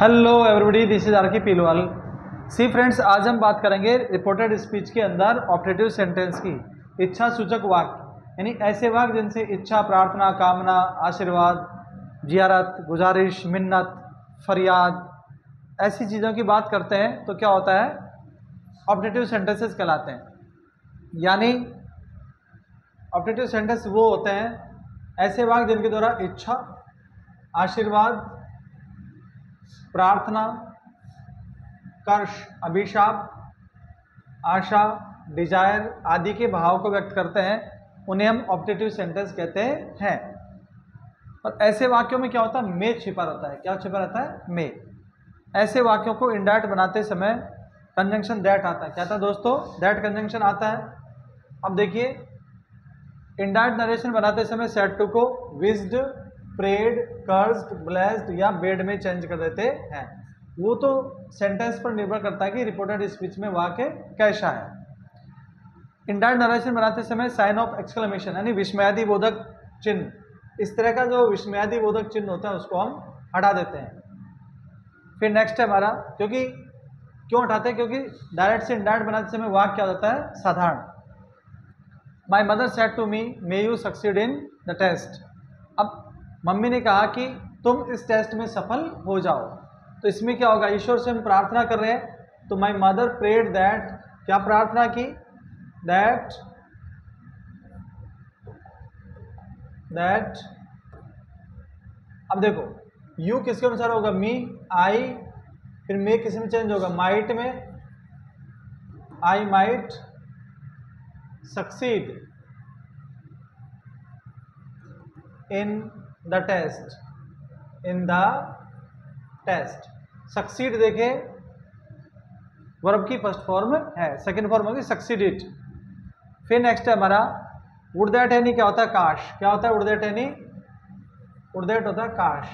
Hello everybody, this is R K Pilwal. C friends, आज हम बात करेंगे रिपोर्टेड स्पीच के अंदर ऑपरेटिव सेंटेंस की इच्छा सूचक वाक्य, यानी ऐसे वाक्य जिनसे इच्छा, प्रार्थना, कामना, आशीर्वाद, जियारत, गुजारिश, मिन्नत, फरियाद, ऐसी चीज़ों की बात करते हैं तो क्या होता है, ऑपरेटिव सेंटेंसेस कहलाते हैं। यानी ऑपरेटिव सेंटेंस वो होते हैं ऐसे वाक्य जिनके द्वारा इच्छा, आशीर्वाद, प्रार्थना, कर्ष, अभिशाप, आशा, डिजायर आदि के भाव को व्यक्त करते हैं, उन्हें हम ऑपरेटिव सेंटेंस कहते हैं। और ऐसे वाक्यों में क्या होता है, मे छिपा रहता है। क्या छिपा रहता है? मे। ऐसे वाक्यों को इंडायरेक्ट बनाते समय कंजंक्शन दैट आता है। क्या आता है दोस्तों? दैट कंजंक्शन आता है। अब देखिए, इंडायरेक्ट नरेशन बनाते समय सेड टू को विज्ड, प्रेड, कर्स्ड, ब्लेस्ड या बेड में चेंज कर देते हैं। वो तो सेंटेंस पर निर्भर करता है कि रिपोर्टेड स्पीच में वाक्य कैसा है। इंडायरेक्ट नरेशन बनाते समय साइन ऑफ एक्सक्लेमेशन यानी विस्मयादि बोधक चिन्ह, इस तरह का जो विस्मयादि बोधक चिन्ह होता है उसको हम हटा देते हैं। फिर नेक्स्ट है हमारा, क्योंकि क्यों हटाते हैं? क्योंकि डायरेक्ट से इंडायरेक्ट बनाते समय वाक्य क्या होता है? साधारण। My mother said to me, may you succeed in the test. अब मम्मी ने कहा कि तुम इस टेस्ट में सफल हो जाओ, तो इसमें क्या होगा? ईश्वर से हम प्रार्थना कर रहे हैं, तो माई मदर प्रेड दैट, क्या प्रार्थना की? दैट अब देखो, यू किसके अनुसार होगा? मी, आई, फिर मे किस में चेंज होगा? माइट में। I might succeed in the test, in the test. Succeed देखे वर्ब की फर्स्ट फॉर्म है, सेकंड फॉर्म होगी सक्सीडिड। फिर नेक्स्ट है हमारा वुड दैट एनी, क्या होता है? काश। क्या होता है would that any? Would that होता है काश।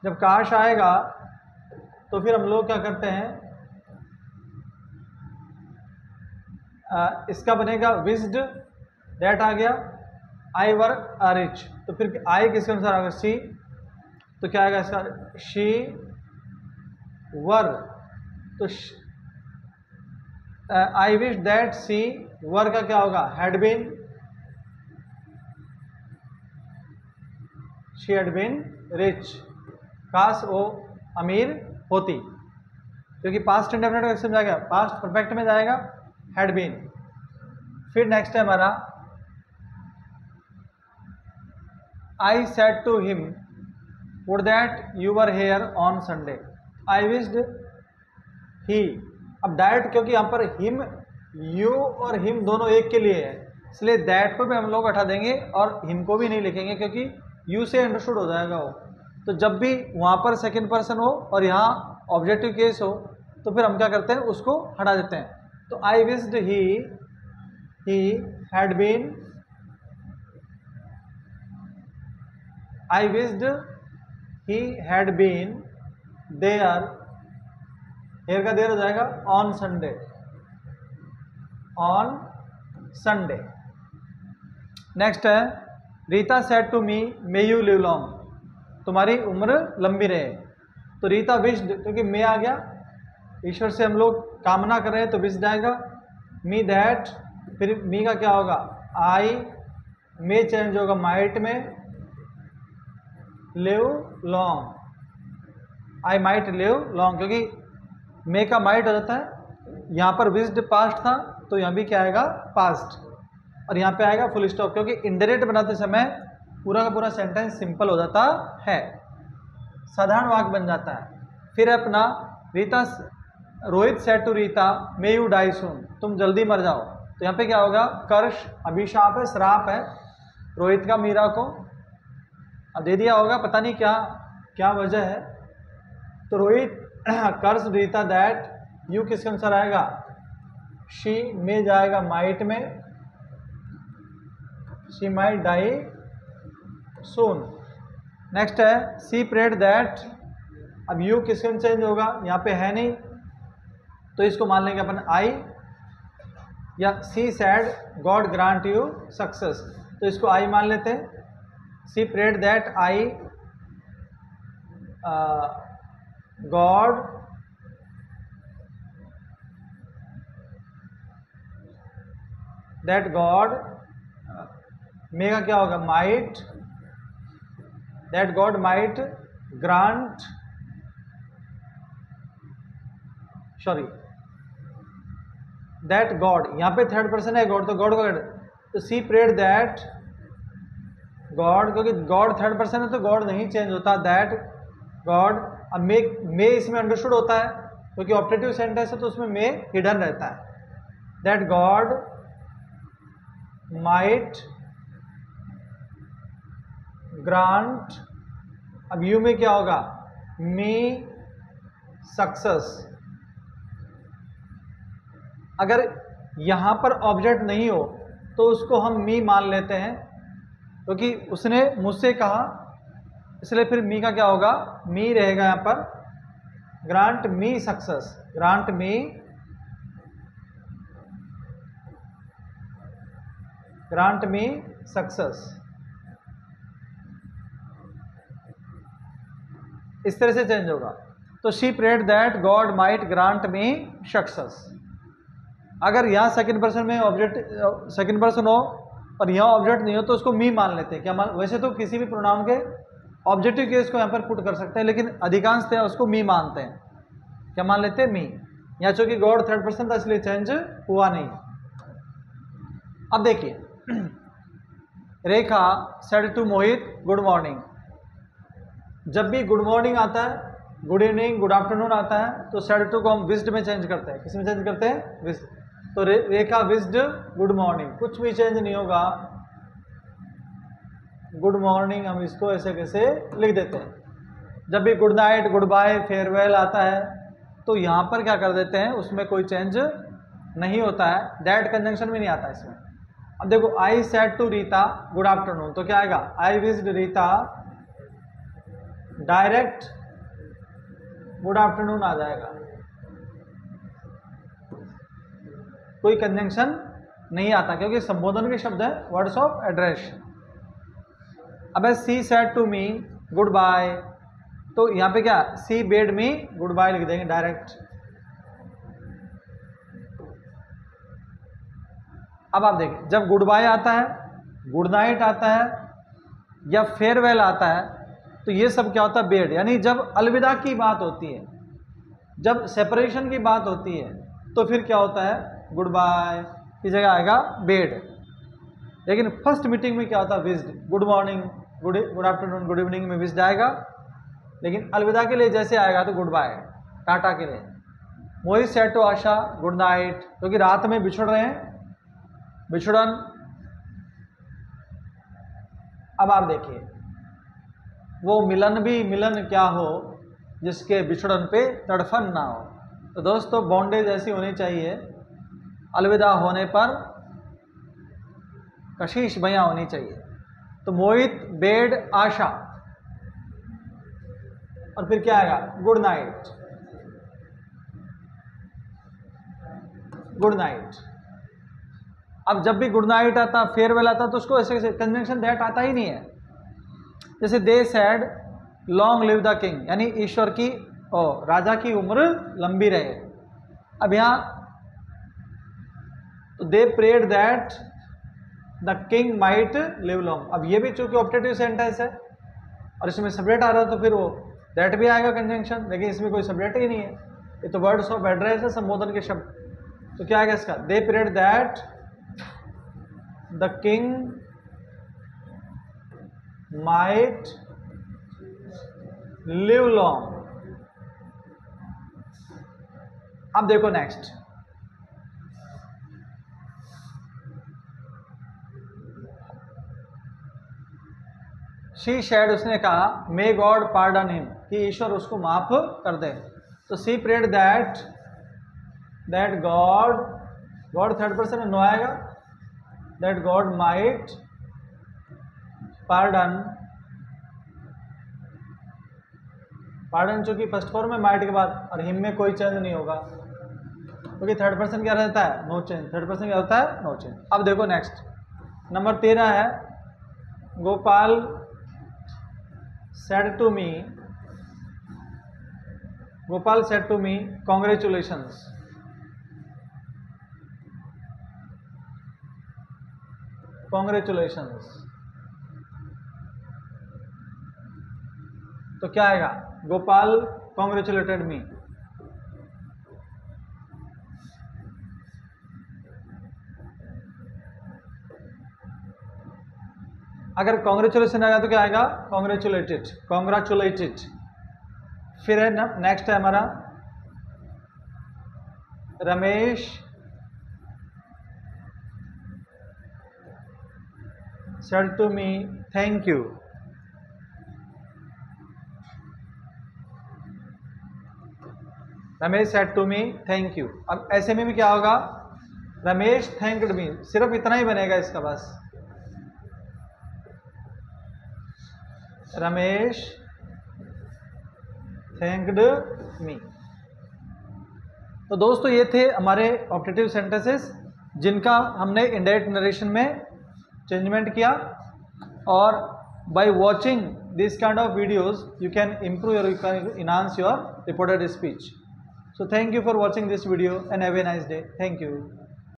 जब काश आएगा तो फिर हम लोग क्या करते हैं, इसका बनेगा विज्ड, दैट आ गया। आई वर रिच, तो फिर आई किसके अनुसार आएगा? सी, तो क्या आएगा इसका? शी वर, तो आई विश दैट सी वर का क्या होगा? Had been, she had been rich. काश वो अमीर होती, क्योंकि पास्ट इंडेफिनिट एक्शन में जाएगा, पास्ट परफेक्ट में जाएगा हैड बीन। फिर नेक्स्ट है हमारा I said to him would that you were here on Sunday. I wished he, अब दैट, क्योंकि यहाँ पर हिम, यू और हिम दोनों एक के लिए है, इसलिए दैट को भी हम लोग हटा देंगे और हिम को भी नहीं लिखेंगे, क्योंकि यू से अंडरस्टूड हो जाएगा वो। तो जब भी वहाँ पर सेकंड पर्सन हो और यहाँ ऑब्जेक्टिव केस हो, तो फिर हम क्या करते हैं, उसको हटा देते हैं। तो I wished he had been, I wished he had been there, here का देयर हो जाएगा on Sunday, on Sunday. Next है Rita said to me may you live long, तुम्हारी उम्र लंबी रहे। तो रीता विश्ड, क्योंकि मे आ गया, ईश्वर से हम लोग कामना कर रहे हैं तो विश्ड आएगा। मी दैट, फिर मी का क्या होगा? आई, मे चेंज होगा माइट में, live long, I might live long, क्योंकि मे का माइट हो जाता है। यहाँ पर विश्ड पास्ट था, तो यहाँ भी क्या आएगा? पास्ट, और यहाँ पे आएगा फुल स्टॉप, क्योंकि इंडायरेक्ट बनाते समय पूरा का पूरा सेंटेंस सिंपल हो जाता है, साधारण वाक्य बन जाता है। फिर अपना Rita, Rohit said to Rita may you die soon, तुम जल्दी मर जाओ। तो यहाँ पे क्या होगा? कर्ष, अभिशाप है, श्राप है रोहित का मीरा को। अब दे दिया होगा, पता नहीं क्या क्या वजह है। तो रोहित कर्ष रीता दैट, यू किसके अनुसार आएगा? शी, में जाएगा माइट में, she might die soon. Next है सी प्रेड दैट, अब यू किसके में चेंज होगा? यहाँ पे है नहीं, तो इसको मान लेंगे अपन आई। या she said God grant you success, तो इसको आई मान लेते हैं। She prayed that I God that God may का क्या होगा, might, that God might grant, sorry that God, यहां पे थर्ड पर्सन है गॉड, तो गॉड को, तो सी प्रेड दैट गॉड, क्योंकि गॉड थर्ड पर्सन है तो गॉड नहीं चेंज होता, दैट गॉड। अब मे इसमें अंडरस्टूड होता है क्योंकि ऑप्टेटिव सेंटेंस है तो उसमें मे हिडन रहता है। दैट गॉड माइट ग्रांट, अब यू में क्या होगा, मी सक्सेस। अगर यहां पर ऑब्जेक्ट नहीं हो तो उसको हम मी मान लेते हैं क्योंकि उसने मुझसे कहा, इसलिए फिर मी का क्या होगा, मी रहेगा यहां पर। Grant me success, grant me, grant me success, इस तरह से चेंज होगा। तो she prayed that God might grant me success. अगर यहां सेकंड पर्सन में ऑब्जेक्ट, सेकंड पर्सन हो और यहां ऑब्जेक्ट नहीं हो तो उसको मी मान लेते हैं। क्या मान, वैसे तो किसी भी प्रोनाउन के ऑब्जेक्टिव केस को यहां पर पुट कर सकते हैं लेकिन अधिकांशतः उसको मी मानते हैं। क्या मान लेते हैं, मी। यहां चूंकि गॉड थर्ड पर्सन था इसलिए चेंज हुआ नहीं। अब देखिए Rekha said to Mohit good morning. जब भी गुड मॉर्निंग आता है, गुड इवनिंग, गुड आफ्टरनून आता है तो सेड टू को हम विस्ड में चेंज करते हैं। किस में चेंज करते हैं, विस्ड। तो रेखा विस्ड गुड मॉर्निंग, कुछ भी चेंज नहीं होगा, गुड मॉर्निंग हम इसको ऐसे कैसे लिख देते हैं। जब भी good night, good bye, farewell आता है तो यहां पर क्या कर देते हैं, उसमें कोई चेंज नहीं होता है, दैट कंजंक्शन में नहीं आता इसमें। अब देखो I said to Rita good afternoon, तो क्या आएगा, I wished Rita direct good afternoon आ जाएगा, कोई कंजंक्शन नहीं आता क्योंकि संबोधन के शब्द है, वर्ड्स ऑफ एड्रेस। अब she said to me goodbye, तो यहां पे क्या, she bade me goodbye लिख देंगे डायरेक्ट। अब आप देखिए जब गुड बाय आता है, गुड नाइट आता है या फेयरवेल आता है तो ये सब क्या होता है, बेड। यानी जब अलविदा की बात होती है, जब सेपरेशन की बात होती है तो फिर क्या होता है, गुड बाय की जगह आएगा बेड। लेकिन फर्स्ट मीटिंग में क्या होता है, wished, good morning, good afternoon, good evening में विज्ड आएगा। लेकिन अलविदा के लिए जैसे आएगा तो गुड बाय, टाटा के लिए। Mohit said to Asha good night, क्योंकि रात में बिछुड़ रहे हैं, बिछुड़न। अब आप देखिए वो मिलन भी मिलन क्या हो जिसके बिछुड़न पे तड़फन ना हो। तो दोस्तों बॉन्डेज ऐसी होनी चाहिए, अलविदा होने पर कशिश भैया होनी चाहिए। तो मोहित बेड आशा और फिर क्या आएगा, गुड नाइट, गुड नाइट। अब जब भी गुड नाइट आता, फेयरवेल आता तो उसको ऐसे कंजंक्शन दैट आता ही नहीं है। जैसे they said long live the king, यानी ईश्वर की राजा की उम्र लंबी रहे। अब यहां तो they prayed that the king might live long. अब ये भी चूंकि ऑप्टेटिव सेंटेंस है और इसमें सब्जेक्ट आ रहा है तो फिर वो दैट भी आएगा कंजंक्शन, लेकिन इसमें कोई सब्जेक्ट ही नहीं है, ये तो वर्ड्स ऑफ एड्रेस है, संबोधन के शब्द। तो क्या आएगा इसका, they prayed that the king might live long. अब देखो नेक्स्ट, शी शेड, उसने कहा मे गॉड पार्डन हिम, कि ईश्वर उसको माफ कर दे। तो she prayed that God, God third person में नो आएगा, that God might pardon, pardon चूंकि फर्स्ट फॉर्म में माइट के बाद, और हिम में कोई चेंज नहीं होगा क्योंकि थर्ड पर्सन क्या रहता है, नो चेंज। थर्ड पर्सन क्या होता है, नो चेंज। अब देखो नेक्स्ट नंबर 13 है, Gopal said to me Gopal said to me, congratulations. Congratulations. तो क्या आएगा? Gopal congratulated me. अगर कॉन्ग्रेचुलेशन आएगा तो क्या आएगा? Congratulated, congratulated. फिर है नेक्स्ट है हमारा Ramesh said to me thank you. Ramesh said to me thank you. अब ऐसे में भी क्या होगा? Ramesh thanked me. सिर्फ इतना ही बनेगा इसका बस. Ramesh thanked me. तो दोस्तों ये थे हमारे ऑप्टेटिव सेंटेंसेस जिनका हमने इनडायरेक्ट नरेशन में चेंजमेंट किया. और by watching this kind of videos you can improve your, you can enhance your reported speech. So thank you for watching this video and have a nice day. Thank you.